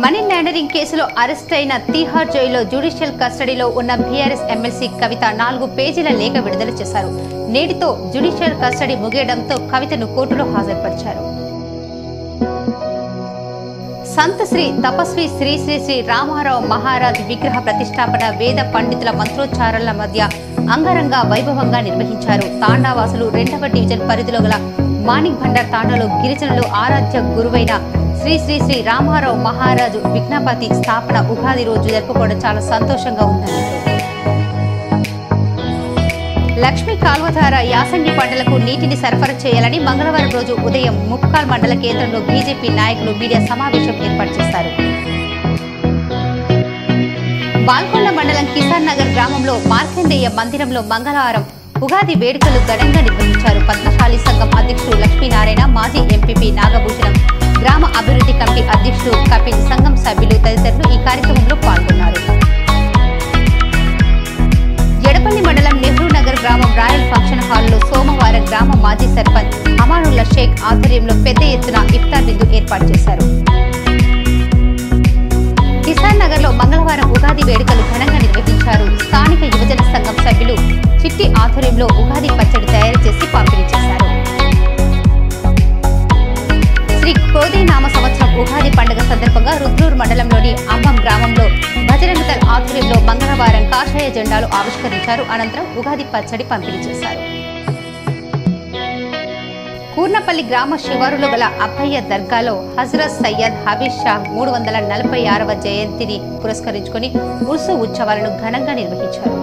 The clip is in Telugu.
మనీ లాండరింగ్ కేసులో అరెస్ట్ అయిన తీహార్ జైల్లో జ్యుడిషియల్ కస్టడీలో ఉన్న బీఆర్ఎస్ ఎమ్మెల్సీ కవిత 4 పేజీల లేఖ విడుదల చేశారు. నేటితో జ్యుడిషియల్ కస్టడీ ముగియడంతో కవితను కోర్టులో హాజరుపరిచారు. సంత శ్రీ తపస్వి శ్రీ శ్రీ శ్రీ రామారావు మహారాజ్ విగ్రహ ప్రతిష్టాపన వేద పండితుల మంత్రోచ్చారణల మధ్య అంగరంగ వైభవంగా నిర్వహించారు. తాండావాసులు 2వ డివిజన్ పరిధిలో గల మాణిక్ భండార్ తాండాలో గిరిజనులు ఆరాధ్య గురువైన శ్రీ శ్రీ శ్రీ రామారావు మహారాజు విఘ్నపతి స్థాపన ఉగాది రోజు జరుపుకోవడం చాలా సంతోషంగా ఉందన్నారు. లక్ష్మీ కాల్వ ద్వారా యాసంగి పంటలకు నీటిని సరఫరా చేయాలని మంగళవారం రోజు ఉదయం ముప్కాల్ మండల కేంద్రంలో బీజేపీ నాయకులు మీడియా సమావేశం ఏర్పాటు చేశారు. బాల్కొండ మండలం కిసాన్ నగర్ గ్రామంలో మార్కండేయ మందిరంలో మంగళవారం ఉగాది వేడుకలు ఘనంగా నిర్వహించారు. పద్మశాలి సంఘం అధ్యక్షుడు లక్ష్మీనారాయణ, మాజీ ఎంపీపీ నాగభూషణం, గ్రామ అభివృద్ధి కమిటీ అధ్యక్షుడు కపిల్, సంఘం సభ్యులు తదితరులు ఈ కార్యక్రమంలో పాల్గొన్నారు. ఎడపల్లి మండలం నెహ్రూ నగర్ గ్రామం రాయల్ ఫంక్షన్ హాల్లో సోమవారం గ్రామ మాజీ సర్పంచ్ అమానుల్లా షేక్ ఆధ్వర్యంలో పెద్ద ఎత్తున ఇఫ్తార్ విందు ఏర్పాటు చేశారు. కిసాన్ నగర్ లో మంగళవారం ఉగాది వేడుకలు ఘనంగా నిర్వహించారు. స్థానిక యువజన సంఘం సభ్యులు చిట్టి ఆధ్వర్యంలో ఉగాది పచ్చడి తయారు చేసి పంపిణీ చేశారు. శ్రీ క్రోధీనామ సంవత్సరం ఉగాది పండుగ సందర్భంగా రుద్రూరు మండలంలోని అమ్మం గ్రామంలో బజరంగ దళ్ ఆధ్వర్యంలో మంగళవారం కాషాయ జెండాలు ఆవిష్కరించారు. అనంతరం ఉగాది పచ్చడి పంపిణీ చేశారు. కూర్నపల్లి గ్రామ శివారులో గల అబ్బయ్య దర్గాలో హజరత్ సయ్యద్ హబీబ్ షా 346వ జయంతిని పురస్కరించుకుని ఉర్సు ఉత్సవాలను ఘనంగా నిర్వహించారు.